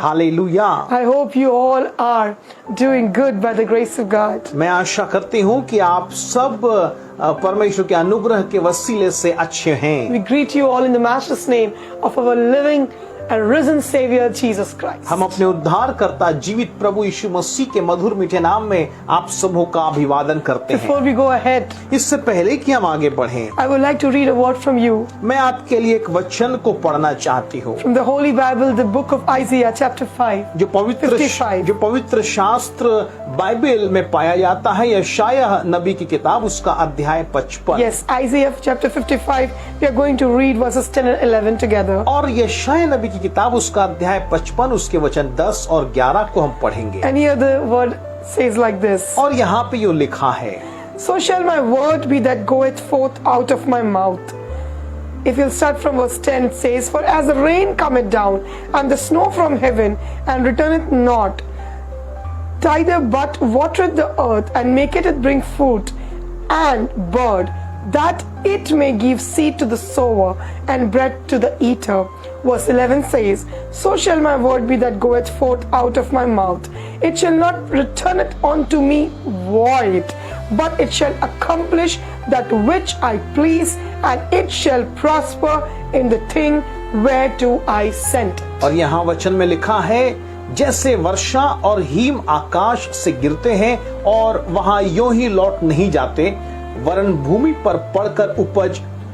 Hallelujah. I hope you all are doing good by the grace of God. मैं आशा करती हूँ कि आप सब परमेश्वर के अनुग्रह के वसीले से अच्छे हैं। We greet you all in the matchless name of our living and risen Savior Jesus Christ. हम अपने उद्धारकर्ता जीवित प्रभु यीशु मसीह के मधुर मीठे नाम में आप सबों का अभिवादन करते हैं। Before we go ahead, इससे पहले कि हम आगे बढ़ें, I would like to read a word from you मैं आपके लिए एक वचन को पढ़ना चाहती हूँ from the Holy Bible, the book of Isaiah, chapter 5. जो पवित्र शास्त्र बाइबल में पाया जाता है। यशायाह नबी की किताब उसका अध्याय 55। Yes, Isaiah chapter 55. We are going to read verses 10 and 11 together. और यशायाह नबी की किताब उसका अध्याय 55 उसके वचन 10 और 11 को हम पढ़ेंगे। And here the word says like this. और यहाँ पे यो लिखा है, So shall my word be that goeth forth out of my mouth. If you'll start from verse 10, it says, For as the rain cometh down, and the snow from heaven, and returneth not, neither but watereth the earth, and maketh it bring fruit, and bud, that it may give seed to the sower, and bread to the eater. Verse 11 says, So shall my word be that goeth forth out of my mouth. It shall not return it unto me void, but it shall accomplish that which I please, and it shall prosper in the thing whereto I sent. और यहाँ वचन में लिखा है, जैसे वर्षा और him आकाश से गिरते हैं और वहां यों ही लौट नहीं जाते, वरन भूमि पर पड़कर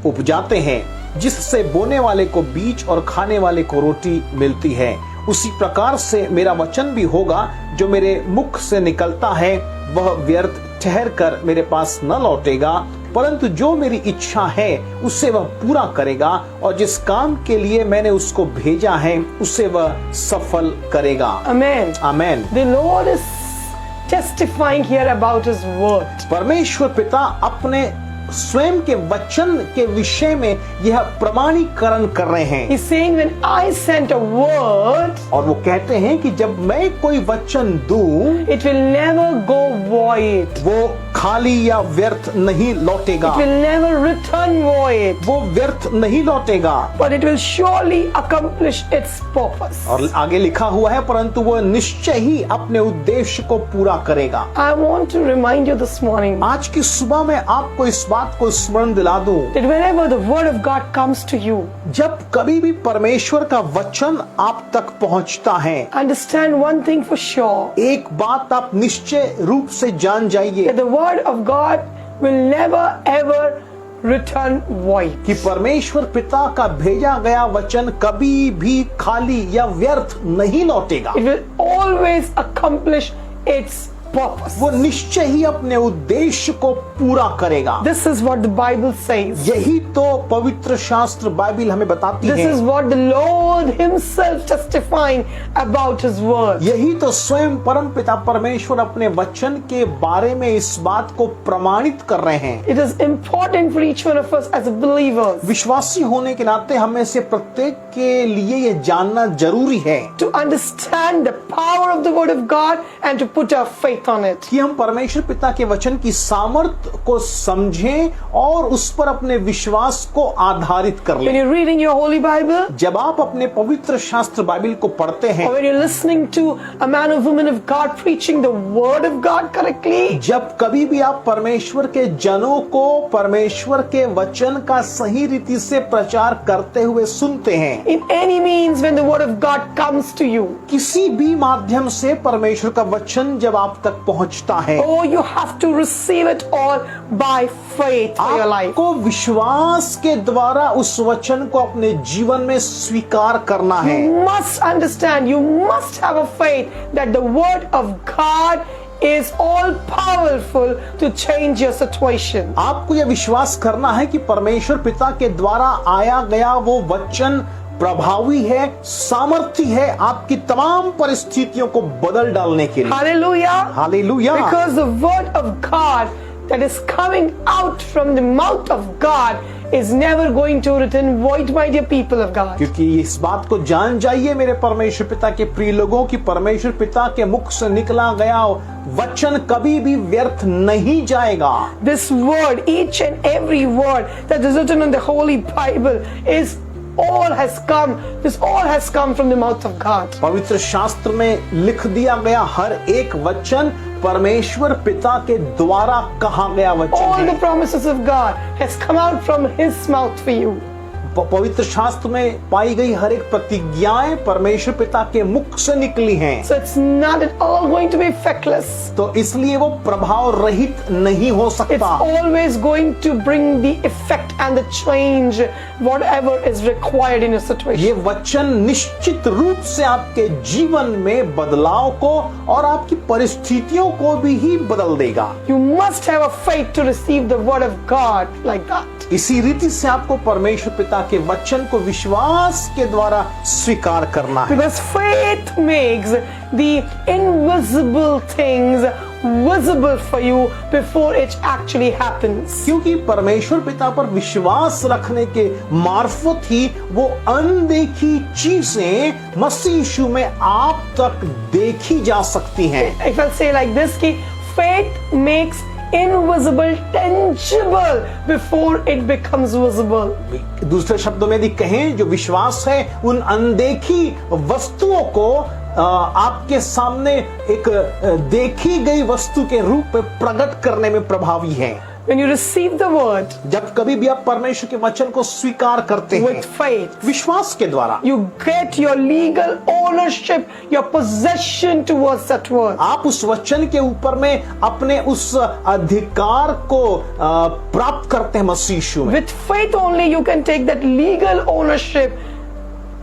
उपजाते हैं, जिससे बोने वाले को बीज और खाने वाले को रोटी मिलती है, उसी प्रकार से मेरा वचन भी होगा जो मेरे मुख से निकलता है, वह व्यर्थ ठहर कर मेरे पास न लौटेगा, परंतु जो मेरी इच्छा है उसे वह पूरा करेगा, और जिस काम के लिए मैंने उसको भेजा है उसे वह सफल करेगा। Amen. Amen. The Lord is testifying here about His word. परमेश्वर पिता अपने स्वयं के वचन के विषय में यह प्रमाणीकरण कर रहे हैं। He's saying, when I sent a word, और वो कहते हैं कि जब मैं कोई वचन दूं, it will never go void. वो खाली या व्यर्थ नहीं लौटेगा, It will never return void, वो व्यर्थ नहीं लौटेगा, but it will surely accomplish its purpose. और आगे लिखा हुआ है, परंतु वो निश्चय ही अपने उद्देश्य को पूरा करेगा। I want to remind you this morning आज की सुबह में आपको इस बात को स्मरण दिला दूं, that whenever the word of God comes to you, जब कभी भी परमेश्वर का वचन आप तक पहुंचता है, understand one thing for sure, एक बात आप निश्चय रूप से जान जाइए that the word of God will never ever return void. कि परमेश्वर पिता का भेजा गया वचन कभी भी खाली या व्यर्थ नहीं लौटेगा। It will always accomplish its purpose. वो निश्चय ही अपने उद्देश्य को पूरा करेगा। This is what the Bible says. यही तो पवित्र शास्त्र बाइबल हमें बताती This है। is what the Lord Himself testifying about His word. यही तो स्वयं परमपिता परमेश्वर अपने वचन के बारे में इस बात को प्रमाणित कर रहे हैं। It is important for each one of us as believers विश्वासी होने के नाते हमें से प्रत्येक के लिए ये जानना जरूरी है to understand the power of the word of God and to put our faith on it. कि हम परमेश्वर पिता के वचन की सामर्थ को समझें और उस पर अपने विश्वास को आधारित कर When लें। you're reading your holy Bible, जब आप अपने पवित्र शास्त्र बाइबल को पढ़ते हैं, or when you're listening to a man or woman of God preaching the word of God correctly, जब कभी भी आप परमेश्वर के जनों को परमेश्वर के वचन का सही रीति से प्रचार करते हुए सुनते हैं, in any means when the word of God comes to you, किसी भी माध्यम से परमेश्वर का वचन जब आप तक पहुंचता है, oh, you have to receive it all by faith for your life. आपको विश्वास के द्वारा उस वचन को अपने जीवन में स्वीकार करना है। You must understand, you must have a faith that the word of God is all powerful to change your situation. आपको यह विश्वास करना है कि परमेश्वर पिता के द्वारा आया गया वो वचन प्रभावी है, सामर्थी है आपकी तमाम परिस्थितियों को बदल डालने के लिए। Hallelujah. Hallelujah. Because the word of God that is coming out from the mouth of God is never going to return void, my dear people of God. क्योंकि इस बात को जान जाइए मेरे परमेश्वर पिता के प्रिय लोगों की परमेश्वर पिता के मुख से निकला गया वचन कभी भी व्यर्थ नहीं जाएगा। This word, each and every word that is written in the Holy Bible is all has come. This all has come from the mouth of God. पवित्र शास्त्र में लिख दिया गया हर एक वचन परमेश्वर पिता के द्वारा कहा गया वचन All the है। promises of God has come out from His mouth for you. पवित्र शास्त्र में पाई गई हर एक प्रतिज्ञाएं परमेश्वर पिता के मुख से निकली हैं। So it's not at all going to be effectless. तो इसलिए वो प्रभाव रहित नहीं हो It's सकता। always going to bring the effect and the change, whatever is required in a ये situation. वचन निश्चित रूप से आपके जीवन में बदलाव को और आपकी परिस्थितियों को भी ही बदल देगा। You must have a faith to receive the word of God like that. इसी रीति से आपको परमेश्वर पिता के वचन को विश्वास के द्वारा स्वीकार करना है। Because faith makes the invisible things visible for you before it actually happens. क्योंकि परमेश्वर पिता पर विश्वास रखने के मार्फत ही वो अनदेखी चीजें मसीह यीशु में आप तक देखी जा सकती हैं। If I say like this, कि faith makes invisible tangible before it becomes visible. दूसरे शब्दों में यदि कहें, जो विश्वास है उन अनदेखी वस्तुओं को आपके सामने एक देखी गई वस्तु के रूप में प्रकट करने में प्रभावी है। When you receive the word जब कभी भी आप परमेश्वर के वचन को स्वीकार करते हैं with faith, विश्वास के द्वारा, you get your legal ownership, your possession towards that word. आप उस वचन के ऊपर में अपने उस अधिकार को प्राप्त करते हैं मसीह यीशु में। With faith only you can take that legal ownership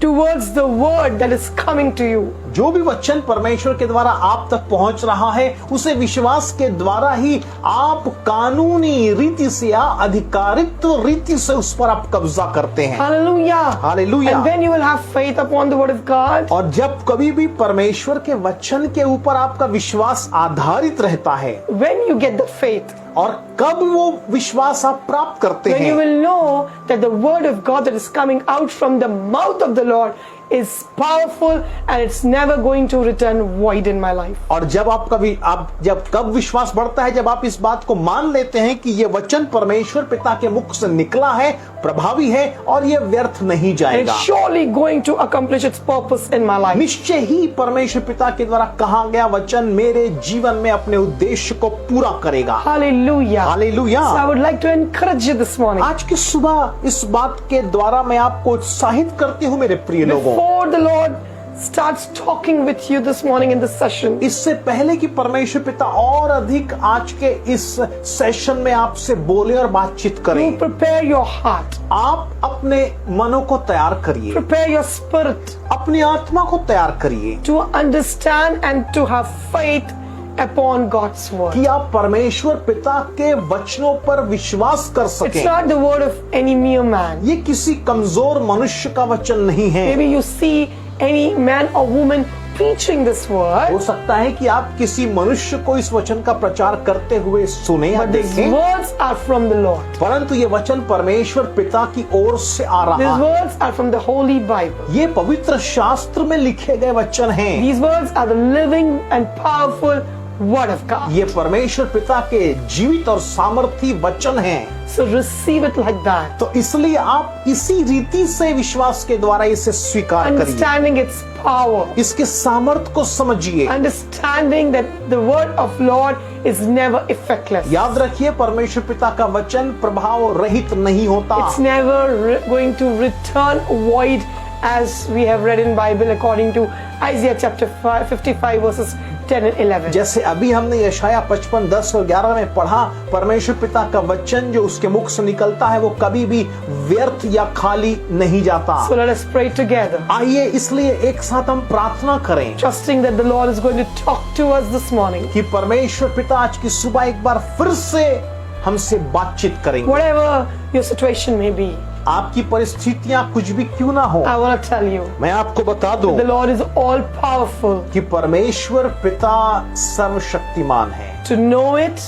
towards the word that is coming to you. जो भी वचन परमेश्वर के द्वारा आप तक पहुंच रहा है, उसे विश्वास के द्वारा ही आप कानूनी रीति से या आधिकारिक रीति से उस पर आप कब्जा करते हैं। Hallelujah. Hallelujah. And when you will have faith upon the word of God, और जब कभी भी परमेश्वर के वचन के ऊपर आपका विश्वास आधारित रहता है, when you get the faith, और कब वो विश्वास आप प्राप्त करते when you हैं, will know that the word of God that is coming out from the mouth of the Lord is powerful and it's never going to return void in my life. और जब कब विश्वास बढ़ता है, जब आप इस बात को मान लेते हैं कि ये वचन परमेश्वर पिता के मुख से निकला है, प्रभावी है और ये व्यर्थ नहीं And जाएगा। it's surely going to accomplish its purpose in my life. निश्चय ही परमेश्वर पिता के द्वारा कहा गया वचन मेरे जीवन में अपने उद्देश्य को पूरा करेगा। Hallelujah. Hallelujah. So I would like to encourage you this morning. आज की सुबह इस बात के द्वारा मैं आपको उत्साहित करती हूँ मेरे प्रिय लोगों। Before the Lord starts talking with you this morning in this session, इससे पहले कि परमेश्वर पिता और अधिक आज के इस सेशन में आपसे बोले और बातचीत you करें, prepare your heart, आप अपने मनों को तैयार करिए, prepare your spirit अपनी आत्मा को तैयार करिए to understand and to have faith upon God's word. कि आप परमेश्वर पिता के वचनों पर विश्वास कर It's सकें। not the word of any mere man. ये किसी कमजोर मनुष्य का वचन नहीं है। Maybe you see any man or woman preaching this word, हो सकता है कि आप किसी मनुष्य को इस वचन का प्रचार करते हुए सुने या but these देखें, words are from the Lord. परंतु ये वचन परमेश्वर पिता की ओर से आ रहा These है। words are from the Holy Bible. ये पवित्र शास्त्र में लिखे गए वचन हैं। These words are the living and powerful word of God. ये परमेश्वर पिता के जीवित और सामर्थी वचन हैं। So receive it like that, तो इसलिए आप इसी रीति से विश्वास के द्वारा इसे स्वीकार करिए, understanding its power, इसके सामर्थ को समझिए। understanding that the word of Lord is never effectless. याद रखिए, परमेश्वर पिता का वचन प्रभाव रहित नहीं होता। It's never going to return void, as we have read in Bible according to Isaiah chapter 55 verses 10 and 11. जैसे अभी हमने यशाया 55, 10 और 11 में पढ़ा, परमेश्वर पिता का वचन जो उसके मुख से निकलता है वो कभी भी व्यर्थ या खाली नहीं जाता। So let us pray together, आइए इसलिए एक साथ हम प्रार्थना करें trusting that the Lord is going to talk to us this morning. कि परमेश्वर पिता आज की सुबह एक बार फिर से हमसे बातचीत करेंगे। Whatever your situation may be, आपकी परिस्थितियां कुछ भी क्यों ना हो, I want to tell you, मैं आपको बता दूं the Lord is all powerful. कि परमेश्वर पिता सर्वशक्तिमान है। To know it,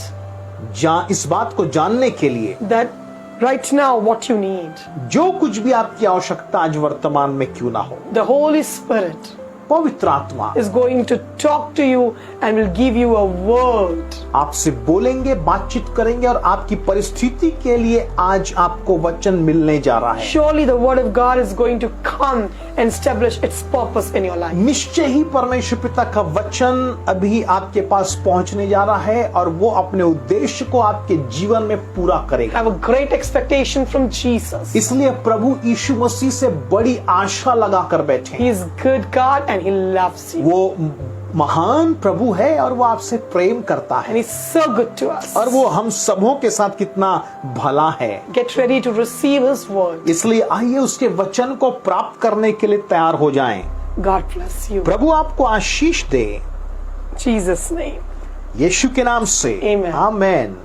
इस बात को जानने के लिए that right now what you need, जो कुछ भी आपकी आवश्यकता आज वर्तमान में क्यों ना हो, the Holy Spirit पवित्र आत्मा is going to talk to you and will give you a word. आपसे बोलेंगे, बातचीत करेंगे और आपकी परिस्थिति के लिए आज आपको वचन मिलने जा रहा है। Surely the word of God is going to come and establish its purpose in your life. निश्चय ही परमेश्वर पिता का वचन अभी आपके पास पहुंचने जा रहा है और वो अपने उद्देश्य को आपके जीवन में पूरा करेगा। Have a great expectation from Jesus. इसलिए प्रभु यीशु मसीह से बड़ी आशा लगा कर बैठे। He is good God and He loves you. वो महान प्रभु है और वो आपसे प्रेम करता And है He's so good to us. और वो हम सबों के साथ कितना भला है। Get ready to receive His word. इसलिए आइए उसके वचन को प्राप्त करने के लिए तैयार हो जाएं। God bless you. प्रभु आपको आशीष दे, In Jesus' name. यीशु के नाम से Amen. आमेन।